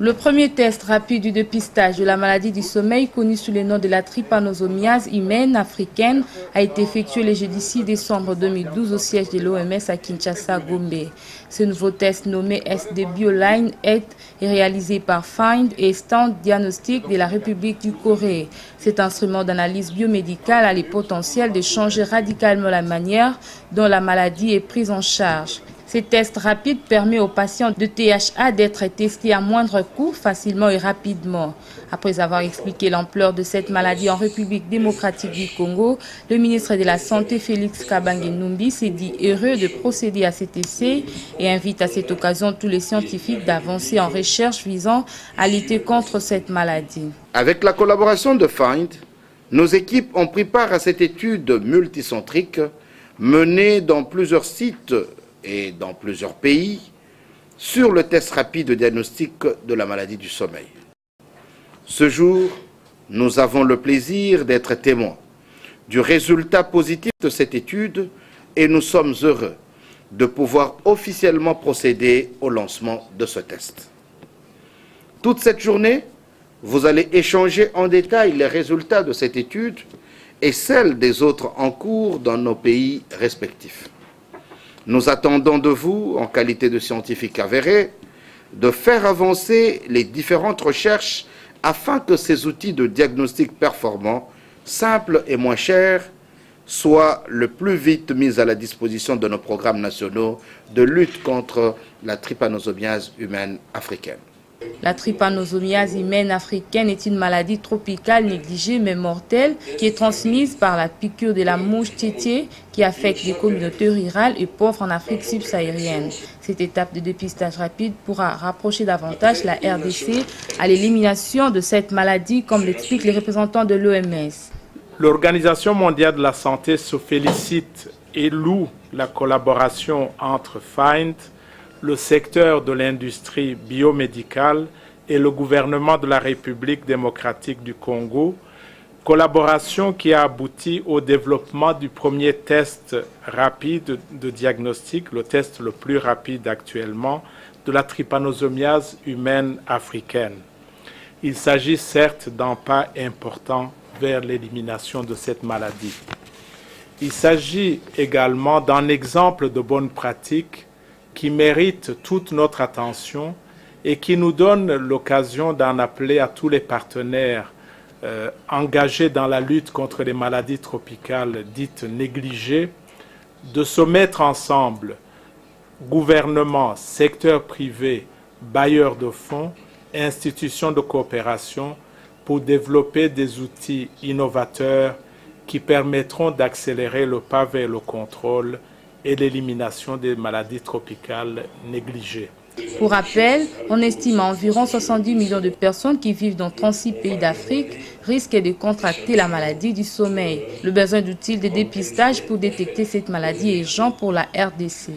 Le premier test rapide du dépistage de la maladie du sommeil, connue sous le nom de la trypanosomiase humaine africaine, a été effectué le jeudi 6 décembre 2012 au siège de l'OMS à Kinshasa, Gombe. Ce nouveau test nommé SD Bioline est réalisé par FIND et Stand Diagnostic de la République du Corée. Cet instrument d'analyse biomédicale a le potentiel de changer radicalement la manière dont la maladie est prise en charge. Ces tests rapides permettent aux patients de THA d'être testés à moindre coût, facilement et rapidement. Après avoir expliqué l'ampleur de cette maladie en République démocratique du Congo, le ministre de la Santé Félix Kabange-Numbi s'est dit heureux de procéder à cet essai et invite à cette occasion tous les scientifiques d'avancer en recherche visant à lutter contre cette maladie. Avec la collaboration de FIND, nos équipes ont pris part à cette étude multicentrique menée dans plusieurs sites et dans plusieurs pays, sur le test rapide de diagnostic de la maladie du sommeil. Ce jour, nous avons le plaisir d'être témoins du résultat positif de cette étude et nous sommes heureux de pouvoir officiellement procéder au lancement de ce test. Toute cette journée, vous allez échanger en détail les résultats de cette étude et celles des autres en cours dans nos pays respectifs. Nous attendons de vous, en qualité de scientifiques avérés, de faire avancer les différentes recherches afin que ces outils de diagnostic performants, simples et moins chers, soient le plus vite mis à la disposition de nos programmes nationaux de lutte contre la trypanosomiase humaine africaine. La trypanosomiase humaine africaine est une maladie tropicale négligée mais mortelle qui est transmise par la piqûre de la mouche tétée qui affecte les communautés rurales et pauvres en Afrique subsaharienne. Cette étape de dépistage rapide pourra rapprocher davantage la RDC à l'élimination de cette maladie, comme l'expliquent les représentants de l'OMS. L'Organisation mondiale de la santé se félicite et loue la collaboration entre FIND, le secteur de l'industrie biomédicale et le gouvernement de la République démocratique du Congo, collaboration qui a abouti au développement du premier test rapide de diagnostic, le test le plus rapide actuellement, de la trypanosomiase humaine africaine. Il s'agit certes d'un pas important vers l'élimination de cette maladie. Il s'agit également d'un exemple de bonne pratique qui mérite toute notre attention et qui nous donne l'occasion d'en appeler à tous les partenaires engagés dans la lutte contre les maladies tropicales dites négligées, de se mettre ensemble, gouvernement, secteur privé, bailleurs de fonds, institutions de coopération, pour développer des outils innovateurs qui permettront d'accélérer le pas vers le contrôle et l'élimination des maladies tropicales négligées. Pour rappel, on estime à environ 70 millions de personnes qui vivent dans 36 pays d'Afrique risquent de contracter la maladie du sommeil. Le besoin d'outils de dépistage pour détecter cette maladie est urgent pour la RDC.